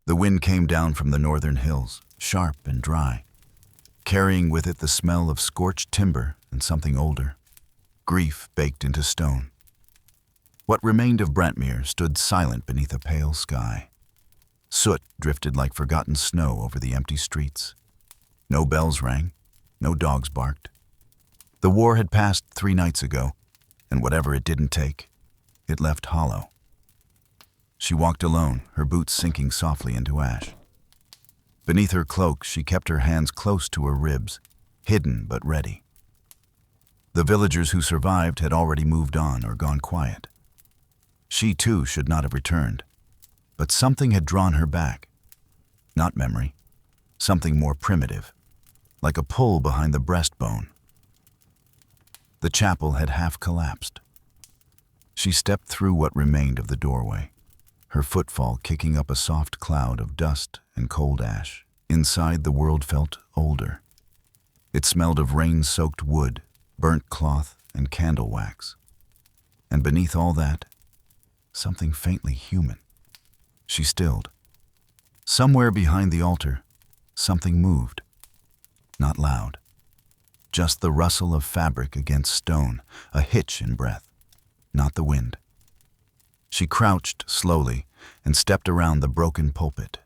The wind came down from the northern hills, sharp and dry, carrying with it the smell of scorched timber and something older, grief baked into stone. What remained of Brantmere stood silent beneath a pale sky. Soot drifted like forgotten snow over the empty streets. No bells rang, no dogs barked. The war had passed 3 nights ago, and whatever it didn't take, it left hollow. She walked alone, her boots sinking softly into ash. Beneath her cloak, she kept her hands close to her ribs, hidden but ready. The villagers who survived had already moved on or gone quiet. She too should not have returned, but something had drawn her back. Not memory, something more primitive, like a pull behind the breastbone. The chapel had half collapsed. She stepped through what remained of the doorway, her footfall kicking up a soft cloud of dust and cold ash. Inside, the world felt older. It smelled of rain-soaked wood, burnt cloth, and candle wax. And beneath all that, something faintly human. She stilled. Somewhere behind the altar, something moved. Not loud. Just the rustle of fabric against stone, a hitch in breath, not the wind. She crouched slowly and stepped around the broken pulpit.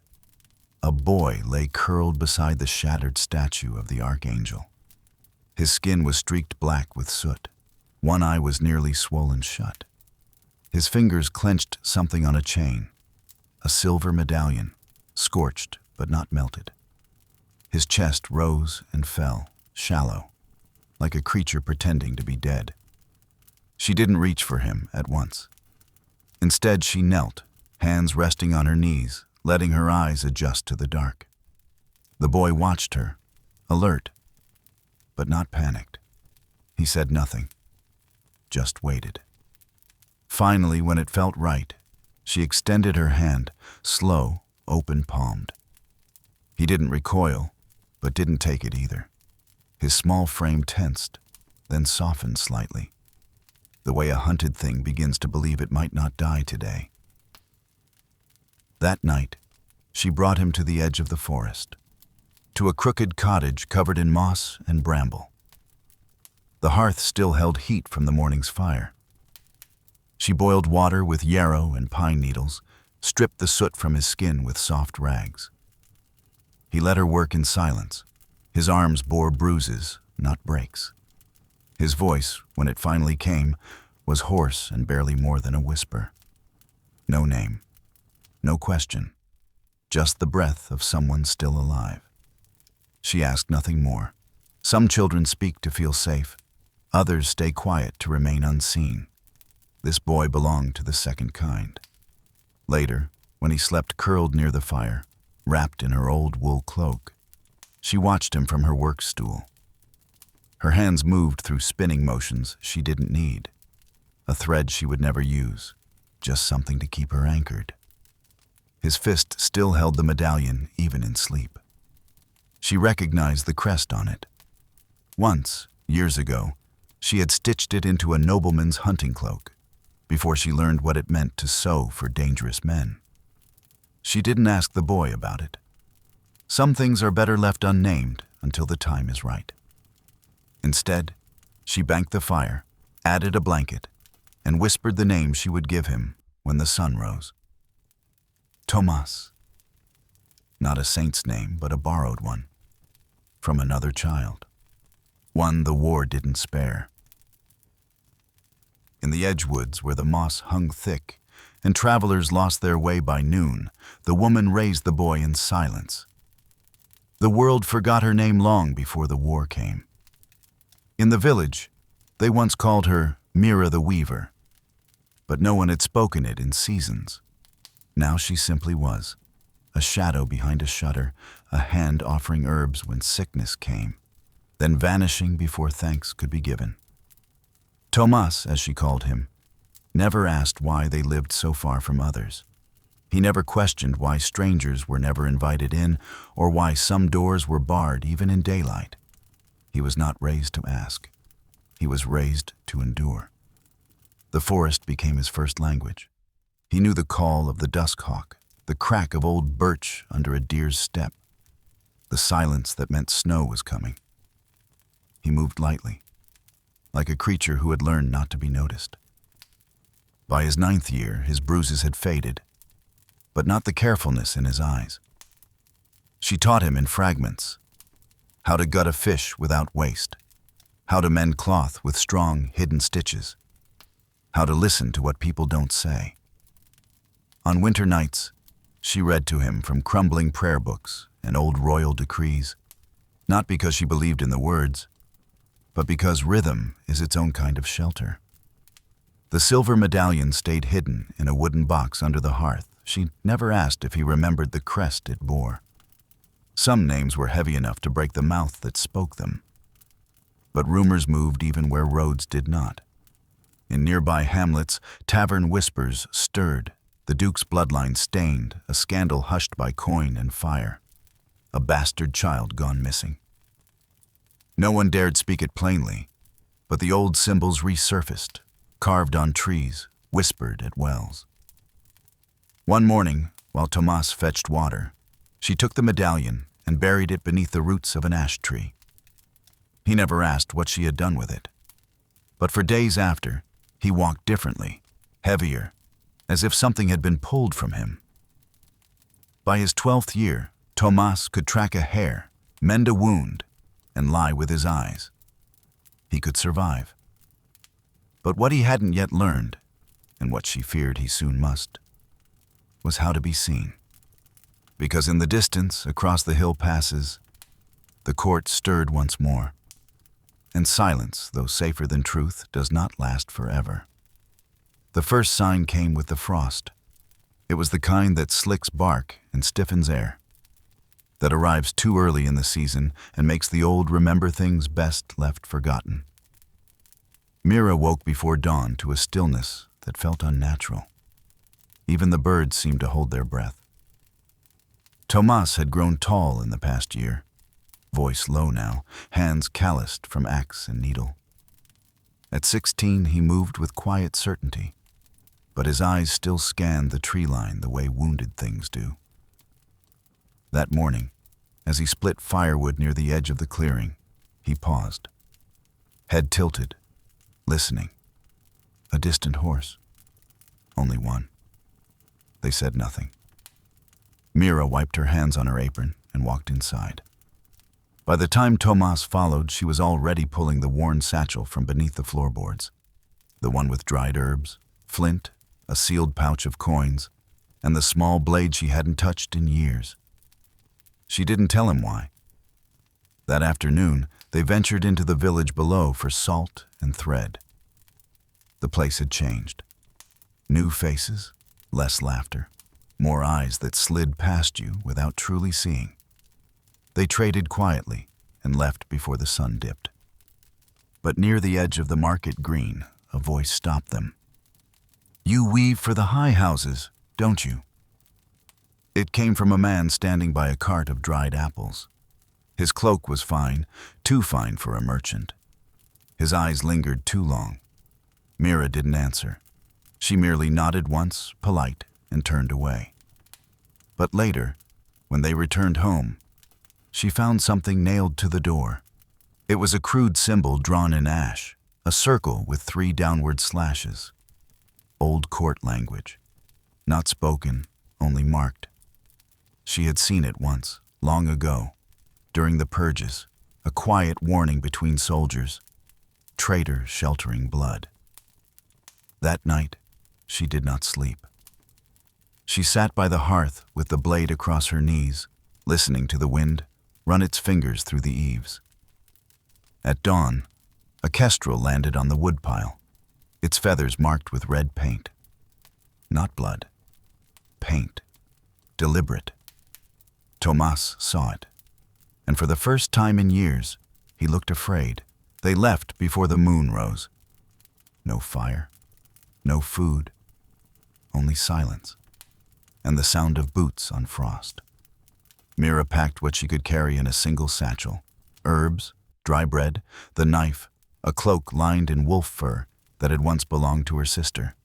A boy lay curled beside the shattered statue of the archangel. His skin was streaked black with soot. One eye was nearly swollen shut. His fingers clenched something on a chain, a silver medallion, scorched but not melted. His chest rose and fell, shallow, like a creature pretending to be dead. She didn't reach for him at once. Instead, she knelt, hands resting on her knees, letting her eyes adjust to the dark. The boy watched her, alert, but not panicked. He said nothing, just waited. Finally, when it felt right, she extended her hand, slow, open-palmed. He didn't recoil, but didn't take it either. His small frame tensed, then softened slightly, the way a hunted thing begins to believe it might not die today. That night, she brought him to the edge of the forest, to a crooked cottage covered in moss and bramble. The hearth still held heat from the morning's fire. She boiled water with yarrow and pine needles, stripped the soot from his skin with soft rags. He let her work in silence. His arms bore bruises, not breaks. His voice, when it finally came, was hoarse and barely more than a whisper. No name, no question, just the breath of someone still alive. She asked nothing more. Some children speak to feel safe. Others stay quiet to remain unseen. This boy belonged to the second kind. Later, when he slept curled near the fire, wrapped in her old wool cloak, she watched him from her work stool. Her hands moved through spinning motions she didn't need, a thread she would never use, just something to keep her anchored. His fist still held the medallion even in sleep. She recognized the crest on it. Once, years ago, she had stitched it into a nobleman's hunting cloak, before she learned what it meant to sew for dangerous men. She didn't ask the boy about it. Some things are better left unnamed until the time is right. Instead, she banked the fire, added a blanket, and whispered the name she would give him when the sun rose. Tomas. Not a saint's name, but a borrowed one. From another child. One the war didn't spare. In the edgewoods where the moss hung thick and travelers lost their way by noon, the woman raised the boy in silence. The world forgot her name long before the war came. In the village, they once called her Mira the Weaver, but no one had spoken it in seasons. Now she simply was, a shadow behind a shutter, a hand offering herbs when sickness came, then vanishing before thanks could be given. Tomas, as she called him, never asked why they lived so far from others. He never questioned why strangers were never invited in or why some doors were barred even in daylight. He was not raised to ask. He was raised to endure. The forest became his first language. He knew the call of the dusk hawk, the crack of old birch under a deer's step, the silence that meant snow was coming. He moved lightly, like a creature who had learned not to be noticed. By his 9th year, his bruises had faded, but not the carefulness in his eyes. She taught him in fragments how to gut a fish without waste, how to mend cloth with strong, hidden stitches, how to listen to what people don't say. On winter nights, she read to him from crumbling prayer books and old royal decrees, not because she believed in the words, but because rhythm is its own kind of shelter. The silver medallion stayed hidden in a wooden box under the hearth. She never asked if he remembered the crest it bore. Some names were heavy enough to break the mouth that spoke them. But rumors moved even where roads did not. In nearby hamlets, tavern whispers stirred, the Duke's bloodline stained, a scandal hushed by coin and fire. A bastard child gone missing. No one dared speak it plainly, but the old symbols resurfaced, carved on trees, whispered at wells. One morning, while Tomas fetched water, she took the medallion and buried it beneath the roots of an ash tree. He never asked what she had done with it. But for days after, he walked differently, heavier, as if something had been pulled from him. By his 12th year, Tomas could track a hair, mend a wound, and lie with his eyes. He could survive. But what he hadn't yet learned, and what she feared he soon must, was how to be seen. Because in the distance, across the hill passes, the court stirred once more. And silence, though safer than truth, does not last forever. The first sign came with the frost. It was the kind that slicks bark and stiffens air, that arrives too early in the season and makes the old remember things best left forgotten. Mira woke before dawn to a stillness that felt unnatural. Even the birds seemed to hold their breath. Tomas had grown tall in the past year, voice low now, hands calloused from axe and needle. At 16, he moved with quiet certainty, but his eyes still scanned the tree line the way wounded things do. That morning, as he split firewood near the edge of the clearing, he paused, head tilted, listening. A distant horse. Only one. They said nothing. Mira wiped her hands on her apron and walked inside. By the time Tomas followed, she was already pulling the worn satchel from beneath the floorboards, the one with dried herbs, flint, a sealed pouch of coins, and the small blade she hadn't touched in years. She didn't tell him why. That afternoon, they ventured into the village below for salt and thread. The place had changed. New faces, less laughter, more eyes that slid past you without truly seeing. They traded quietly and left before the sun dipped. But near the edge of the market green, a voice stopped them. "You weave for the high houses, don't you?" It came from a man standing by a cart of dried apples. His cloak was fine, too fine for a merchant. His eyes lingered too long. Mira didn't answer. She merely nodded once, polite, and turned away. But later, when they returned home, she found something nailed to the door. It was a crude symbol drawn in ash, a circle with 3 downward slashes. Old court language. Not spoken, only marked. She had seen it once, long ago, during the purges, a quiet warning between soldiers, traitor sheltering blood. That night, she did not sleep. She sat by the hearth with the blade across her knees, listening to the wind run its fingers through the eaves. At dawn, a kestrel landed on the woodpile, its feathers marked with red paint. Not blood. Paint. Deliberate. Tomas saw it, and for the first time in years, he looked afraid. They left before the moon rose. No fire, no food, only silence, and the sound of boots on frost. Mira packed what she could carry in a single satchel: herbs, dry bread, the knife, a cloak lined in wolf fur that had once belonged to her sister.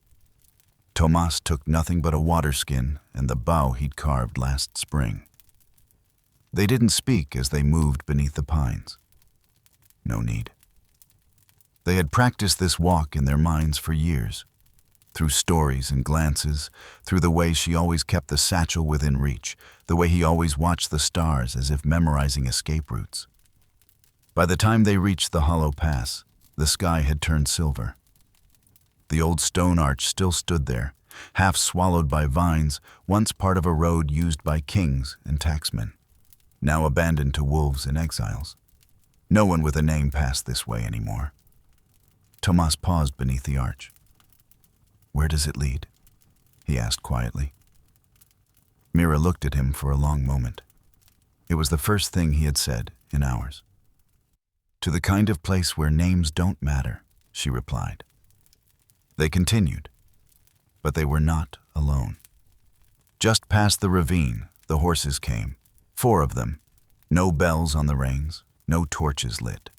Tomas took nothing but a water skin and the bow he'd carved last spring. They didn't speak as they moved beneath the pines. No need. They had practiced this walk in their minds for years, through stories and glances, through the way she always kept the satchel within reach, the way he always watched the stars as if memorizing escape routes. By the time they reached the hollow pass, the sky had turned silver. The old stone arch still stood there, half swallowed by vines, once part of a road used by kings and tacksmen, now abandoned to wolves and exiles. No one with a name passed this way anymore. Tomas paused beneath the arch. "Where does it lead?" he asked quietly. Mira looked at him for a long moment. It was the first thing he had said in hours. "To the kind of place where names don't matter," she replied. They continued, but they were not alone. Just past the ravine, the horses came, 4 of them, no bells on the reins, no torches lit.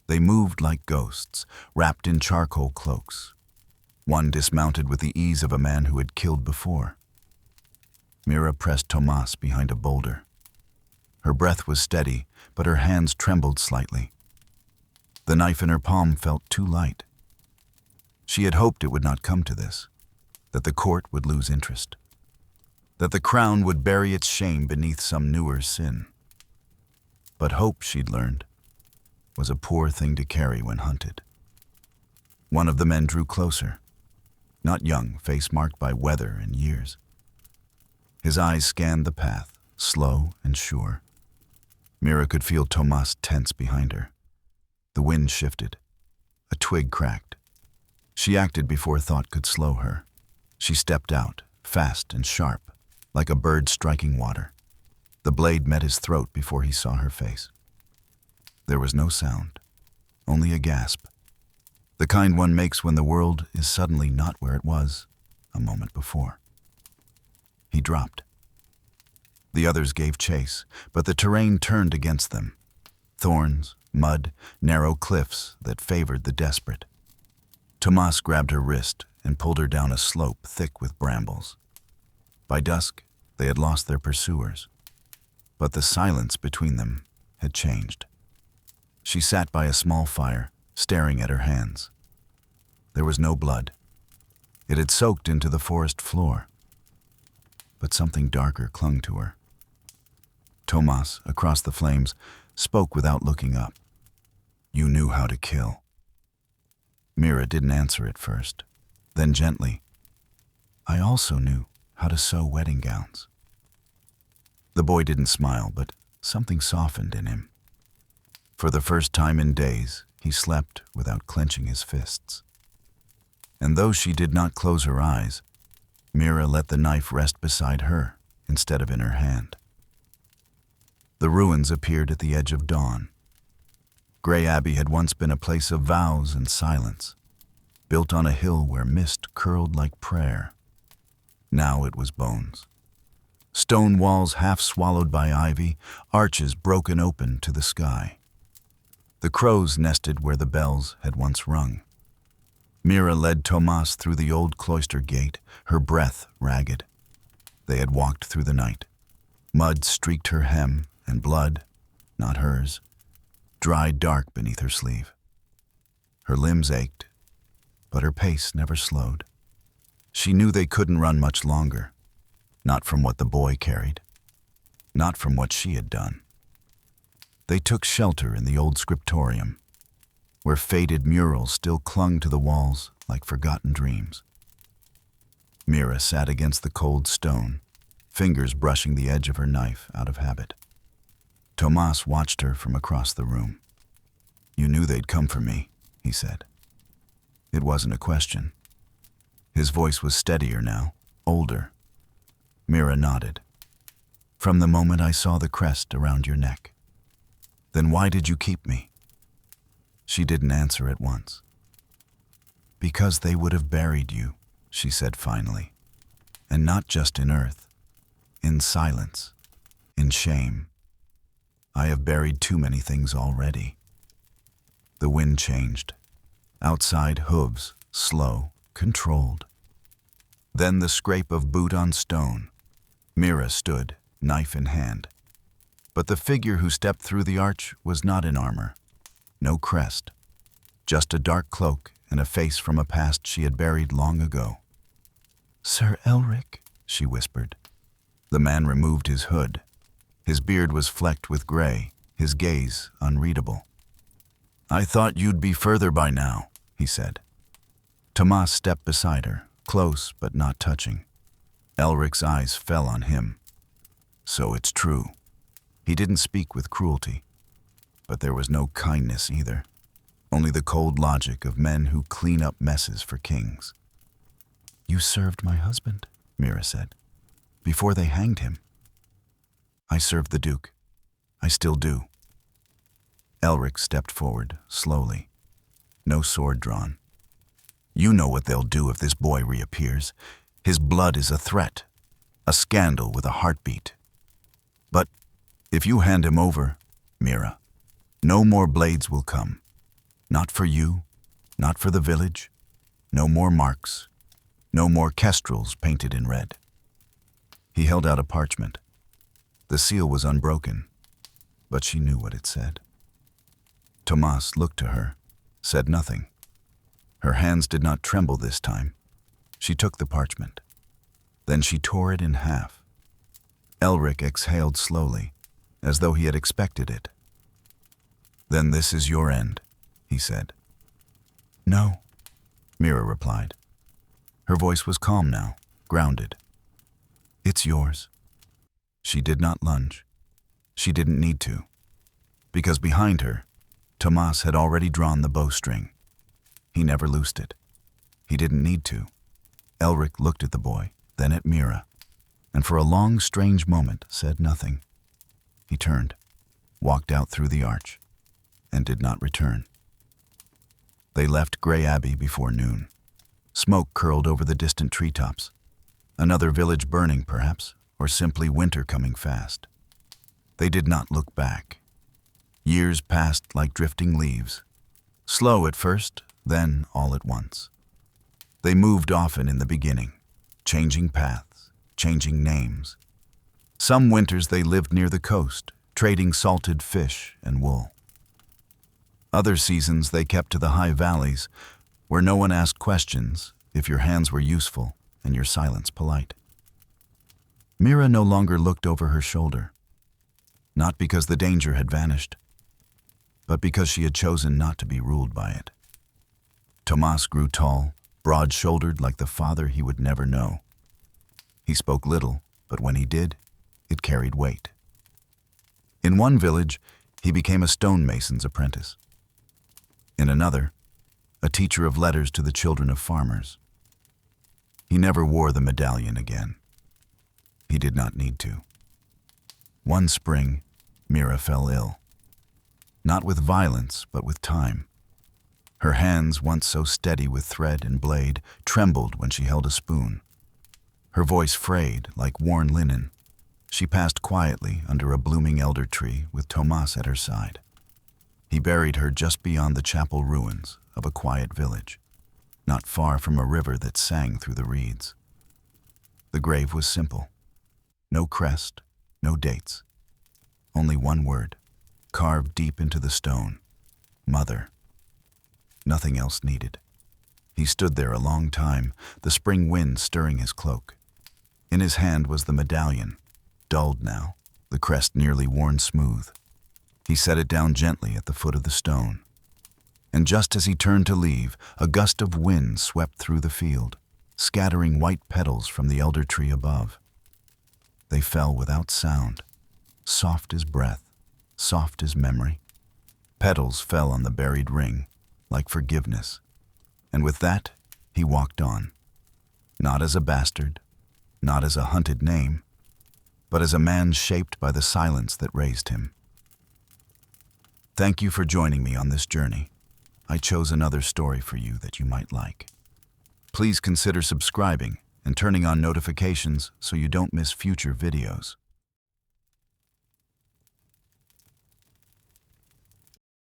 They moved like ghosts, wrapped in charcoal cloaks. One dismounted with the ease of a man who had killed before. Mira pressed Tomas behind a boulder. Her breath was steady, but her hands trembled slightly. The knife in her palm felt too light. She had hoped it would not come to this, that the court would lose interest, that the crown would bury its shame beneath some newer sin. But hope, she'd learned, was a poor thing to carry when hunted. One of the men drew closer, not young, face marked by weather and years. His eyes scanned the path, slow and sure. Mira could feel Tomas tense behind her. The wind shifted. A twig cracked. She acted before thought could slow her. She stepped out, fast and sharp, like a bird striking water. The blade met his throat before he saw her face. There was no sound, only a gasp, the kind one makes when the world is suddenly not where it was a moment before. He dropped. The others gave chase, but the terrain turned against them. Thorns, mud, narrow cliffs that favored the desperate. Tomas grabbed her wrist and pulled her down a slope thick with brambles. By dusk, they had lost their pursuers, but the silence between them had changed. She sat by a small fire, staring at her hands. There was no blood. It had soaked into the forest floor, but something darker clung to her. Tomas, across the flames, spoke without looking up. "You knew how to kill." Mira didn't answer at first. Then gently, "I also knew how to sew wedding gowns." The boy didn't smile, but something softened in him. For the first time in days, he slept without clenching his fists. And though she did not close her eyes, Mira let the knife rest beside her instead of in her hand. The ruins appeared at the edge of dawn. Grey Abbey had once been a place of vows and silence, built on a hill where mist curled like prayer. Now it was bones. Stone walls half swallowed by ivy, arches broken open to the sky. The crows nested where the bells had once rung. Mira led Tomas through the old cloister gate, her breath ragged. They had walked through the night. Mud streaked her hem, and blood, not hers, dried dark beneath her sleeve. Her limbs ached, but her pace never slowed. She knew they couldn't run much longer, not from what the boy carried, not from what she had done. They took shelter in the old scriptorium, where faded murals still clung to the walls like forgotten dreams. Mira sat against the cold stone, fingers brushing the edge of her knife out of habit. Tomas watched her from across the room. "You knew they'd come for me," he said. It wasn't a question. His voice was steadier now, older. Mira nodded. "From the moment I saw the crest around your neck." "Then why did you keep me?" She didn't answer at once. "Because they would have buried you," she said finally. "And not just in earth, in silence, in shame. I have buried too many things already." The wind changed. Outside, hooves, slow, controlled. Then the scrape of boot on stone. Mira stood, knife in hand. But the figure who stepped through the arch was not in armor. No crest. Just a dark cloak and a face from a past she had buried long ago. "Sir Elric," she whispered. The man removed his hood. His beard was flecked with gray, his gaze unreadable. "I thought you'd be further by now," he said. Tomas stepped beside her, close but not touching. Elric's eyes fell on him. So it's true. He didn't speak with cruelty, but there was no kindness either, only the cold logic of men who clean up messes for kings. "You served my husband," Mira said, "before they hanged him." "I served the Duke. I still do." Elric stepped forward, slowly. No sword drawn. "You know what they'll do if this boy reappears. His blood is a threat, a scandal with a heartbeat. But if you hand him over, Mira, no more blades will come. Not for you, not for the village. No more marks, no more kestrels painted in red." He held out a parchment. The seal was unbroken, but she knew what it said. Tomas looked to her, said nothing. Her hands did not tremble this time. She took the parchment. Then she tore it in half. Elric exhaled slowly, as though he had expected it. "Then this is your end," he said. "No," Mira replied. Her voice was calm now, grounded. "It's yours." She did not lunge. She didn't need to, because behind her, Tomas had already drawn the bowstring. He never loosed it. He didn't need to. Elric looked at the boy, then at Mira, and for a long, strange moment said nothing. He turned, walked out through the arch, and did not return. They left Grey Abbey before noon. Smoke curled over the distant treetops. Another village burning, perhaps, or simply winter coming fast. They did not look back. Years passed like drifting leaves. Slow at first, then all at once. They moved often in the beginning, changing paths, changing names. Some winters they lived near the coast, trading salted fish and wool. Other seasons they kept to the high valleys, where no one asked questions if your hands were useful and your silence polite. Mira no longer looked over her shoulder, not because the danger had vanished, but because she had chosen not to be ruled by it. Tomas grew tall, broad-shouldered like the father he would never know. He spoke little, but when he did, it carried weight. In one village, he became a stonemason's apprentice. In another, a teacher of letters to the children of farmers. He never wore the medallion again. He did not need to. One spring, Mira fell ill. Not with violence, but with time. Her hands, once so steady with thread and blade, trembled when she held a spoon. Her voice frayed like worn linen. She passed quietly under a blooming elder tree with Tomas at her side. He buried her just beyond the chapel ruins of a quiet village, not far from a river that sang through the reeds. The grave was simple. No crest, no dates. Only one word, carved deep into the stone: Mother. Nothing else needed. He stood there a long time, the spring wind stirring his cloak. In his hand was the medallion, dulled now, the crest nearly worn smooth. He set it down gently at the foot of the stone. And just as he turned to leave, a gust of wind swept through the field, scattering white petals from the elder tree above. They fell without sound, soft as breath, soft as memory. Petals fell on the buried ring, like forgiveness. And with that, he walked on. Not as a bastard, not as a hunted name, but as a man shaped by the silence that raised him. Thank you for joining me on this journey. I chose another story for you that you might like. Please consider subscribing and turning on notifications so you don't miss future videos.